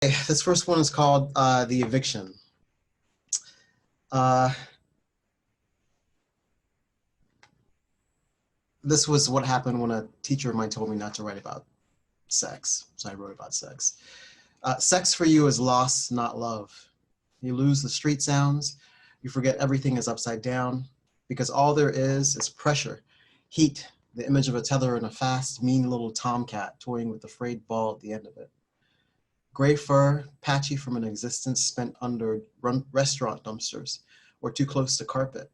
This first one is called The Eviction. This was what happened when a teacher of mine told me not to write about sex, so I wrote about sex. Sex for you is loss, not love. You lose the street sounds, you forget everything is upside down, because all there is pressure, heat, the image of a tether and a fast, mean little tomcat toying with the frayed ball at the end of it. Gray fur, patchy from an existence spent under restaurant dumpsters or too close to carpet.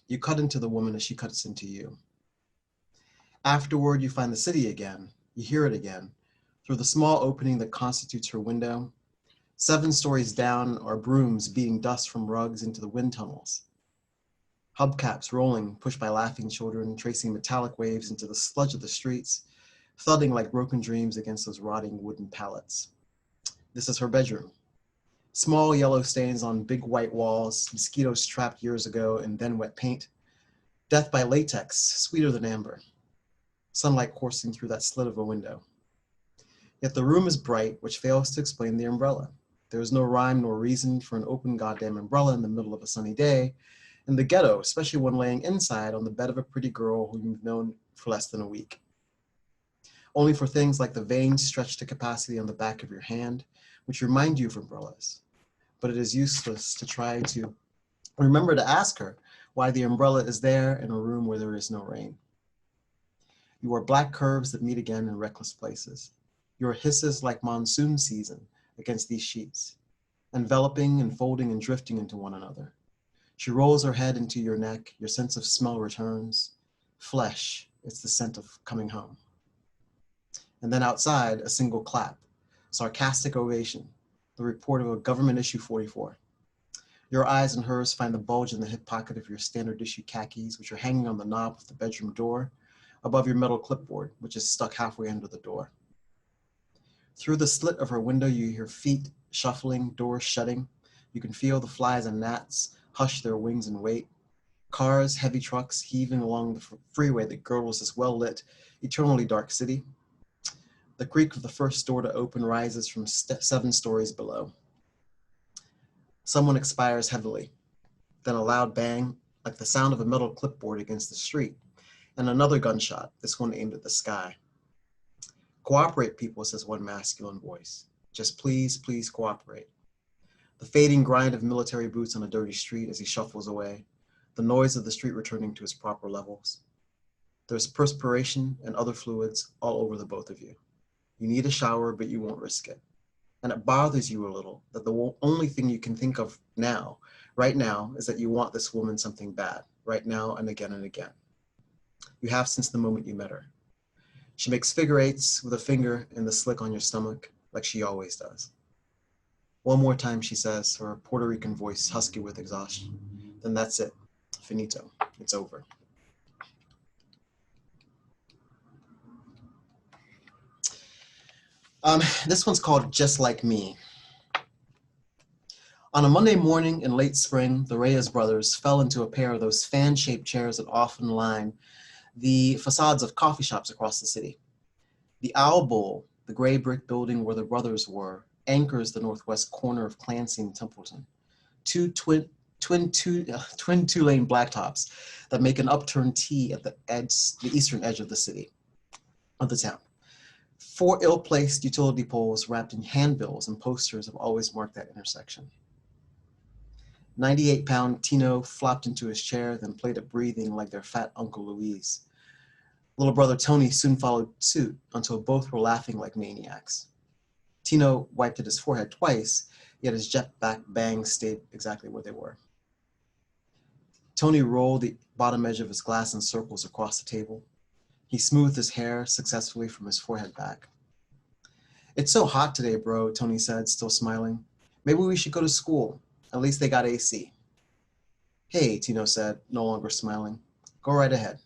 You cut into the woman as she cuts into you. Afterward, you find the city again. You hear it again. Through the small opening that constitutes her window, 7 stories down are brooms beating dust from rugs into the wind tunnels. Hubcaps rolling, pushed by laughing children, tracing metallic waves into the sludge of the streets, thudding like broken dreams against those rotting wooden pallets. This is her bedroom. Small yellow stains on big white walls, mosquitoes trapped years ago in then wet paint. Death by latex, sweeter than amber. Sunlight coursing through that slit of a window. Yet the room is bright, which fails to explain the umbrella. There is no rhyme nor reason for an open goddamn umbrella in the middle of a sunny day. In the ghetto, especially when laying inside on the bed of a pretty girl whom you've known for less than a week. Only for things like the veins stretched to capacity on the back of your hand, which remind you of umbrellas. But it is useless to try to remember to ask her why the umbrella is there in a room where there is no rain. You are black curves that meet again in reckless places. Your hisses like monsoon season against these sheets, enveloping and folding and drifting into one another. She rolls her head into your neck, your sense of smell returns. Flesh, it's the scent of coming home. And then outside, a single clap, sarcastic ovation, the report of a government issue 44. Your eyes and hers find the bulge in the hip pocket of your standard issue khakis, which are hanging on the knob of the bedroom door, above your metal clipboard, which is stuck halfway under the door. Through the slit of her window, you hear feet shuffling, doors shutting. You can feel the flies and gnats hush their wings and wait. Cars, heavy trucks heaving along the freeway that girdles this well-lit, eternally dark city. The creak of the first door to open rises from 7 stories below. Someone expires heavily, then a loud bang, like the sound of a metal clipboard against the street, and another gunshot, this one aimed at the sky. Cooperate, people, says one masculine voice. Just please, please cooperate. The fading grind of military boots on a dirty street as he shuffles away, the noise of the street returning to its proper levels. There's perspiration and other fluids all over the both of you. You need a shower, but you won't risk it. And it bothers you a little that the only thing you can think of now, right now, is that you want this woman something bad, right now and again and again. You have since the moment you met her. She makes figure eights with a finger in the slick on your stomach, like she always does. One more time, she says, her Puerto Rican voice husky with exhaustion. Then that's it. Finito. It's over. This one's called Just Like Me. On a Monday morning in late spring, the Reyes brothers fell into a pair of those fan-shaped chairs that often line the facades of coffee shops across the city. The Owl Bowl, the gray brick building where the brothers were, anchors the northwest corner of Clancy and Templeton. Two twin two-lane blacktops that make an upturned T at the eastern edge of the town. 4 ill-placed utility poles wrapped in handbills and posters have always marked that intersection. 98-pound Tino flopped into his chair, then played at breathing like their fat Uncle Louise. Little brother Tony soon followed suit until both were laughing like maniacs. Tino wiped at his forehead twice, yet his jet black bangs stayed exactly where they were. Tony rolled the bottom edge of his glass in circles across the table. He smoothed his hair successfully from his forehead back. It's so hot today, bro, Tony said, still smiling. Maybe we should go to school. At least they got AC. Hey, Tino said, no longer smiling. Go right ahead.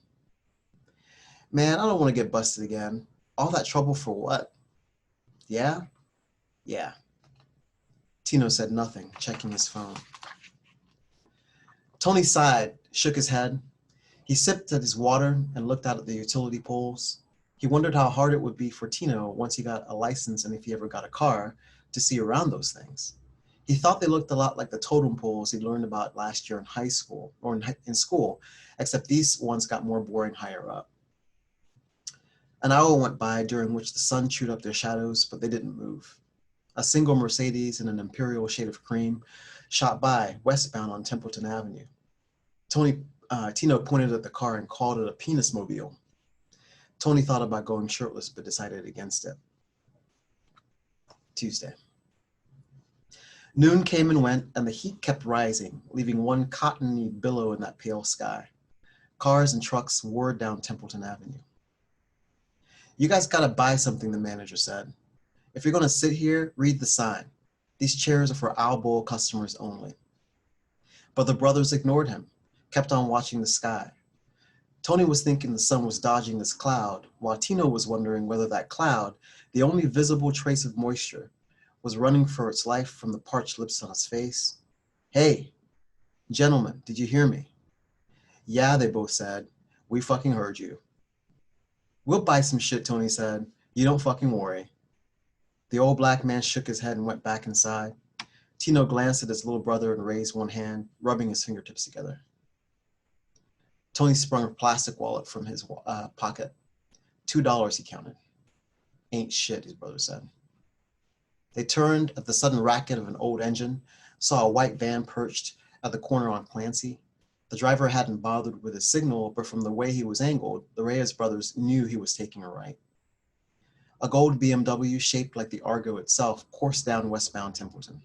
Man, I don't want to get busted again. All that trouble for what? Yeah? Yeah. Tino said nothing, checking his phone. Tony sighed, shook his head. He sipped at his water and looked out at the utility poles. He wondered how hard it would be for Tino once he got a license and if he ever got a car to see around those things. He thought they looked a lot like the totem poles he learned about last year in high school, or in school, except these ones got more boring higher up. An hour went by during which the sun chewed up their shadows, but they didn't move. A single Mercedes in an imperial shade of cream shot by westbound on Templeton Avenue. Tino pointed at the car and called it a penis mobile. Tony thought about going shirtless, but decided against it. Tuesday. Noon came and went, and the heat kept rising, leaving one cottony billow in that pale sky. Cars and trucks whirred down Templeton Avenue. You guys gotta buy something, the manager said. If you're gonna sit here, read the sign. These chairs are for Owl Bowl customers only. But the brothers ignored him, kept on watching the sky. Tony was thinking the sun was dodging this cloud, while Tino was wondering whether that cloud, the only visible trace of moisture, was running for its life from the parched lips on his face. Hey, gentlemen, did you hear me? Yeah, they both said. We fucking heard you. We'll buy some shit, Tony said. You don't fucking worry. The old black man shook his head and went back inside. Tino glanced at his little brother and raised one hand, rubbing his fingertips together. Tony sprung a plastic wallet from his pocket. $2, he counted. Ain't shit, his brother said. They turned at the sudden racket of an old engine, saw a white van perched at the corner on Clancy. The driver hadn't bothered with his signal, but from the way he was angled, the Reyes brothers knew he was taking a right. A gold BMW shaped like the Argo itself coursed down westbound Templeton.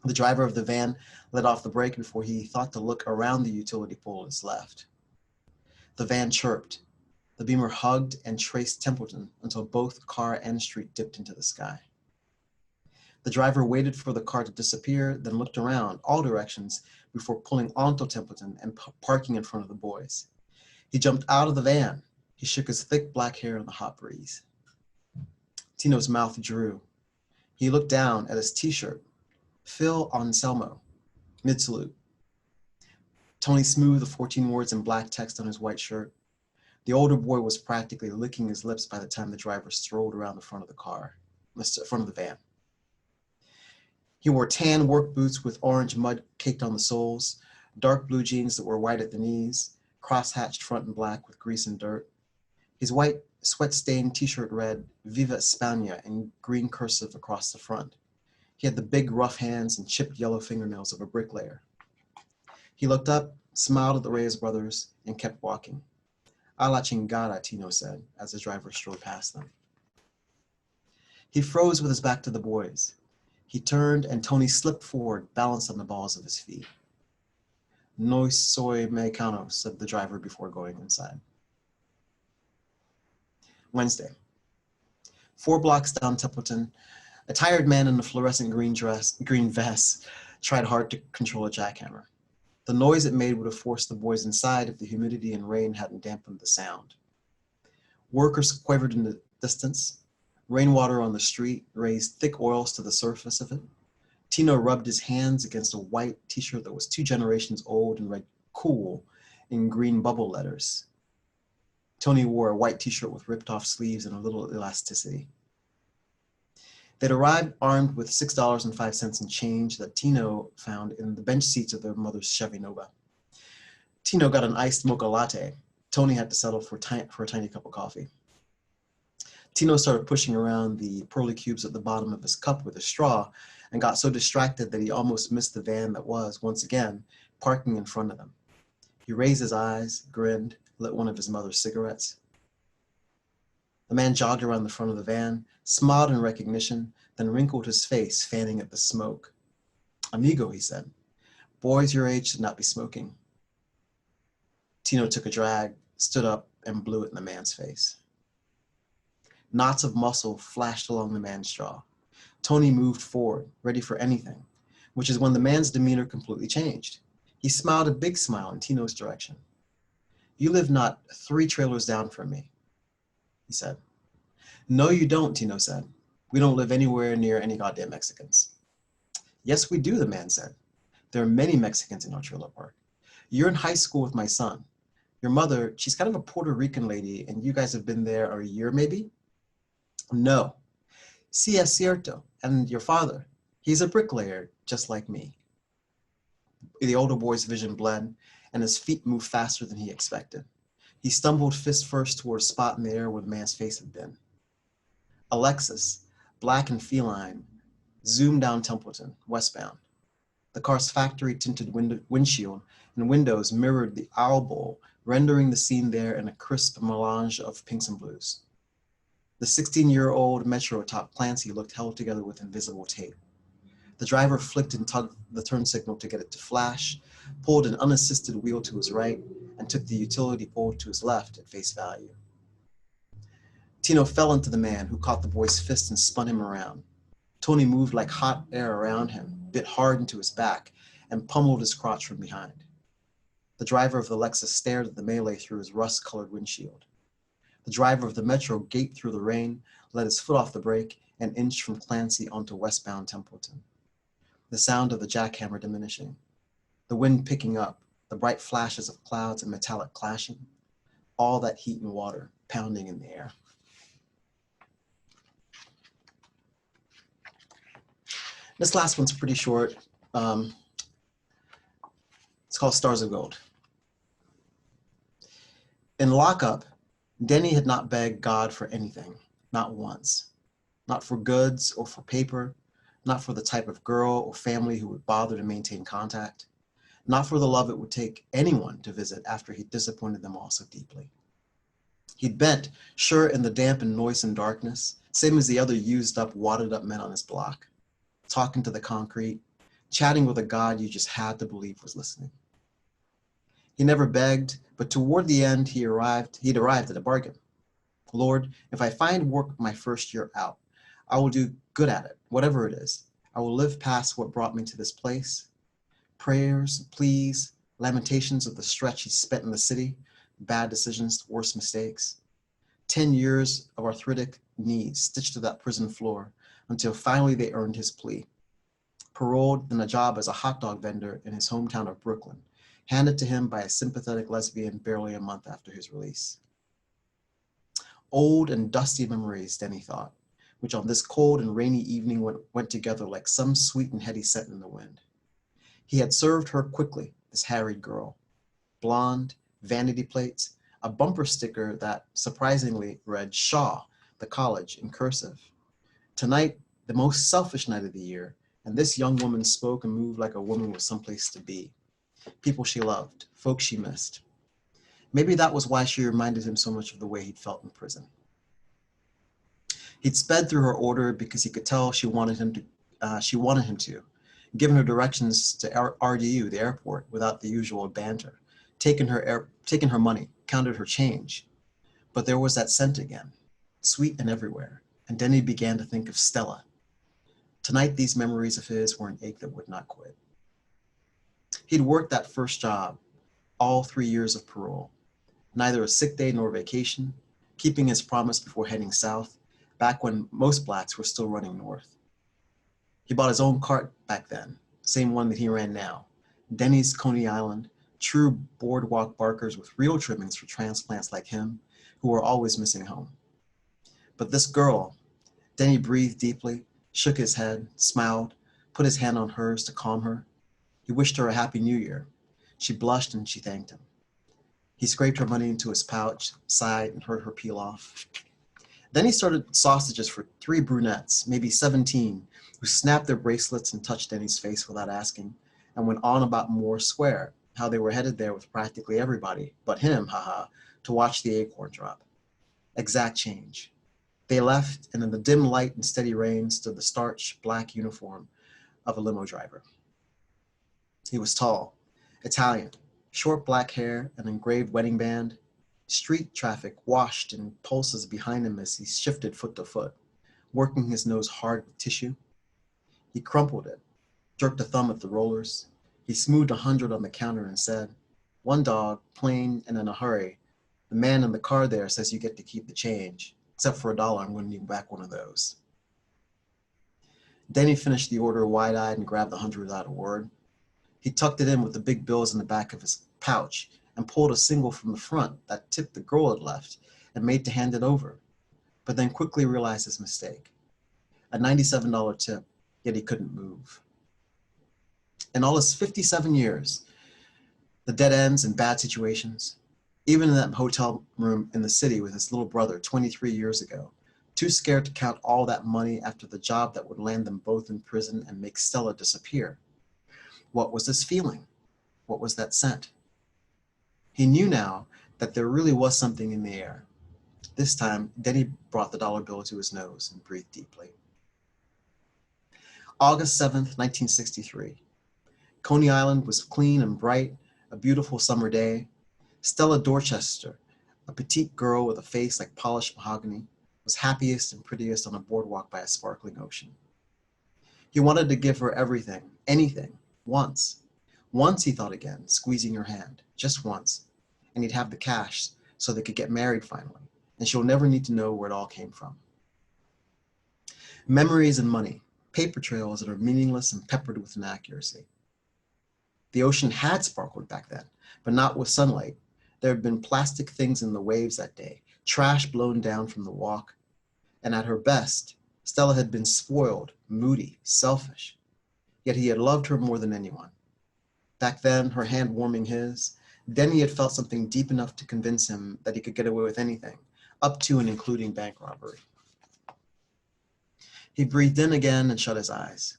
The driver of the van let off the brake before he thought to look around the utility pole at his left. The van chirped. The Beamer hugged and traced Templeton until both car and street dipped into the sky. The driver waited for the car to disappear, then looked around all directions before pulling onto Templeton and parking in front of the boys. He jumped out of the van. He shook his thick black hair in the hot breeze. Tino's mouth drew. He looked down at his t-shirt. Phil Anselmo, mid-salute. Tony smoothed the 14 words in black text on his white shirt. The older boy was practically licking his lips by the time the driver strolled around the front of the van. He wore tan work boots with orange mud caked on the soles, dark blue jeans that were white at the knees, cross-hatched front and black with grease and dirt. His white, sweat-stained t-shirt read, Viva España, in green cursive across the front. He had the big, rough hands and chipped yellow fingernails of a bricklayer. He looked up, smiled at the Reyes brothers, and kept walking. A la chingada, Tino said, as the driver strode past them. He froze with his back to the boys. He turned, and Tony slipped forward, balanced on the balls of his feet. No soy mexicano, said the driver before going inside. Wednesday. 4 blocks down Templeton, a tired man in a fluorescent green vest tried hard to control a jackhammer. The noise it made would have forced the boys inside if the humidity and rain hadn't dampened the sound. Workers quavered in the distance. Rainwater on the street raised thick oils to the surface of it. Tino rubbed his hands against a white t-shirt that was 2 generations old and read cool in green bubble letters. Tony wore a white t-shirt with ripped off sleeves and a little elasticity. They'd arrived armed with $6.05 in change that Tino found in the bench seats of their mother's Chevy Nova. Tino got an iced mocha latte. Tony had to settle for a tiny cup of coffee. Tino started pushing around the pearly cubes at the bottom of his cup with a straw and got so distracted that he almost missed the van that was, once again, parking in front of them. He raised his eyes, grinned, lit one of his mother's cigarettes. The man jogged around the front of the van, smiled in recognition, then wrinkled his face, fanning at the smoke. Amigo, he said. Boys your age should not be smoking. Tino took a drag, stood up, and blew it in the man's face. Knots of muscle flashed along the man's jaw. Tony moved forward, ready for anything, which is when the man's demeanor completely changed. He smiled a big smile in Tino's direction. You live not 3 trailers down from me, he said. No, you don't, Tino said. We don't live anywhere near any goddamn Mexicans. Yes, we do, the man said. There are many Mexicans in our trailer park. You're in high school with my son. Your mother, she's kind of a Puerto Rican lady, and you guys have been there a year, maybe? No. Si es cierto. And your father, he's a bricklayer, just like me. The older boy's vision bled, and his feet moved faster than he expected. He stumbled fist first toward a spot in the air where the man's face had been. Alexis, black and feline, zoomed down Templeton, westbound. The car's factory-tinted windshield and windows mirrored the owl bowl, rendering the scene there in a crisp melange of pinks and blues. The 16-year-old Metro top Clancy looked held together with invisible tape. The driver flicked and tugged the turn signal to get it to flash, pulled an unassisted wheel to his right, and took the utility pole to his left at face value. Tino fell into the man, who caught the boy's fist and spun him around. Tony moved like hot air around him, bit hard into his back, and pummeled his crotch from behind. The driver of the Lexus stared at the melee through his rust-colored windshield. The driver of the Metro gaped through the rain, let his foot off the brake, and inched from Clancy onto westbound Templeton. The sound of the jackhammer diminishing, the wind picking up, the bright flashes of clouds and metallic clashing, all that heat and water pounding in the air. This last one's pretty short. It's called Stars of Gold. In lockup, Denny had not begged God for anything, not once. Not for goods or for paper, not for the type of girl or family who would bother to maintain contact, not for the love it would take anyone to visit after he'd disappointed them all so deeply. He'd bent, sure, in the damp and noisome darkness, same as the other used up, wadded up men on his block, talking to the concrete, chatting with a God you just had to believe was listening. He never begged, but toward the end he'd arrived at a bargain. Lord, if I find work my first year out, I will do good at it, whatever it is. I will live past what brought me to this place. Prayers, pleas, lamentations of the stretch he spent in the city, bad decisions, worse mistakes. 10 years of arthritic knees stitched to that prison floor until finally they earned his plea. Paroled in a job as a hot dog vendor in his hometown of Brooklyn, handed to him by a sympathetic lesbian barely a month after his release. Old and dusty memories, Denny thought, which on this cold and rainy evening went together like some sweet and heady scent in the wind. He had served her quickly, this harried girl. Blonde, vanity plates, a bumper sticker that surprisingly read Shaw, the college, in cursive. Tonight, the most selfish night of the year, and this young woman spoke and moved like a woman with someplace to be. People she loved, folks she missed. Maybe that was why she reminded him so much of the way he'd felt in prison. He'd sped through her order because he could tell she wanted him to, given her directions to RDU, the airport, without the usual banter, taken her money, counted her change. But there was that scent again, sweet and everywhere, and Denny began to think of Stella. Tonight, these memories of his were an ache that would not quit. He'd worked that first job, all 3 years of parole, neither a sick day nor vacation, keeping his promise before heading south, back when most blacks were still running north. He bought his own cart back then, same one that he ran now, Denny's Coney Island, true boardwalk barkers with real trimmings for transplants like him, who were always missing home. But this girl, Denny breathed deeply, shook his head, smiled, put his hand on hers to calm her. He wished her a happy new year. She blushed and she thanked him. He scraped her money into his pouch, sighed, and heard her peel off. Then he started sausages for 3 brunettes, maybe 17, who snapped their bracelets and touched Denny's face without asking, and went on about Moore Square, how they were headed there with practically everybody, but him, haha, to watch the acorn drop. Exact change. They left, and in the dim light and steady rain stood the starched black uniform of a limo driver. He was tall, Italian, short black hair, an engraved wedding band. Street traffic washed in pulses behind him as he shifted foot to foot, working his nose hard with tissue. He crumpled it, jerked a thumb at the rollers. He smoothed 100 on the counter and said, "One dog, plain and in a hurry. The man in the car there says you get to keep the change. Except for $1, I'm going to need you back one of those." Denny finished the order wide-eyed and grabbed the 100 without a word. He tucked it in with the big bills in the back of his pouch and pulled a single from the front that tip the girl had left and made to hand it over, but then quickly realized his mistake. a $97 tip, yet he couldn't move. In all his 57 years, the dead ends and bad situations, even in that hotel room in the city with his little brother 23 years ago, too scared to count all that money after the job that would land them both in prison and make Stella disappear. What was this feeling? What was that scent? He knew now that there really was something in the air. This time, Denny brought the dollar bill to his nose and breathed deeply. August 7th, 1963. Coney Island was clean and bright, a beautiful summer day. Stella Dorchester, a petite girl with a face like polished mahogany, was happiest and prettiest on a boardwalk by a sparkling ocean. He wanted to give her everything, anything, once. Once, he thought again, squeezing her hand, just once, and he'd have the cash so they could get married finally, and she'll never need to know where it all came from. Memories and money, paper trails that are meaningless and peppered with inaccuracy. The ocean had sparkled back then, but not with sunlight. There had been plastic things in the waves that day, trash blown down from the walk, and at her best, Stella had been spoiled, moody, selfish, yet he had loved her more than anyone. Back then, her hand warming his, Denny had felt something deep enough to convince him that he could get away with anything, up to and including bank robbery. He breathed in again and shut his eyes.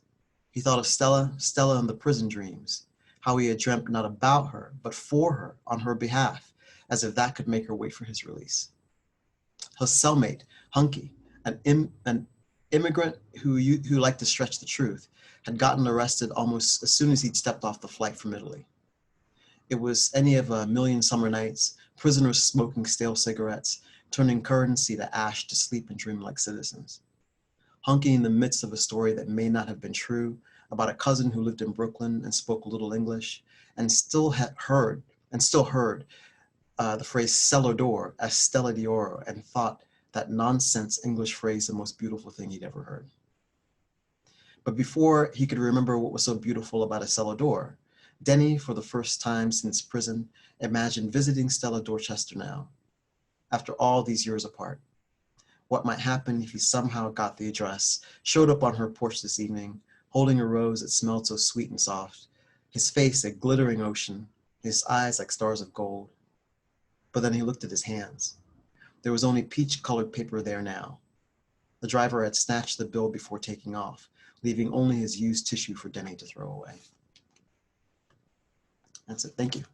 He thought of Stella and the prison dreams, how he had dreamt not about her, but for her, on her behalf, as if that could make her wait for his release. His cellmate, Hunky, an immigrant who liked to stretch the truth, had gotten arrested almost as soon as he'd stepped off the flight from Italy. It was any of a million summer nights, prisoners smoking stale cigarettes, turning currency to ash to sleep and dream like citizens. Hunky in the midst of a story that may not have been true, about a cousin who lived in Brooklyn and spoke little English, and still heard the phrase cellar door as Stella d'Oro, and thought that nonsense English phrase the most beautiful thing he'd ever heard. But before he could remember what was so beautiful about a cellar door, Denny, for the first time since prison, imagined visiting Stella Dorchester now, after all these years apart. What might happen if he somehow got the address, showed up on her porch this evening, holding a rose that smelled so sweet and soft, his face a glittering ocean, his eyes like stars of gold. But then he looked at his hands. There was only peach-colored paper there now. The driver had snatched the bill before taking off, leaving only his used tissue for Denny to throw away. That's it. Thank you.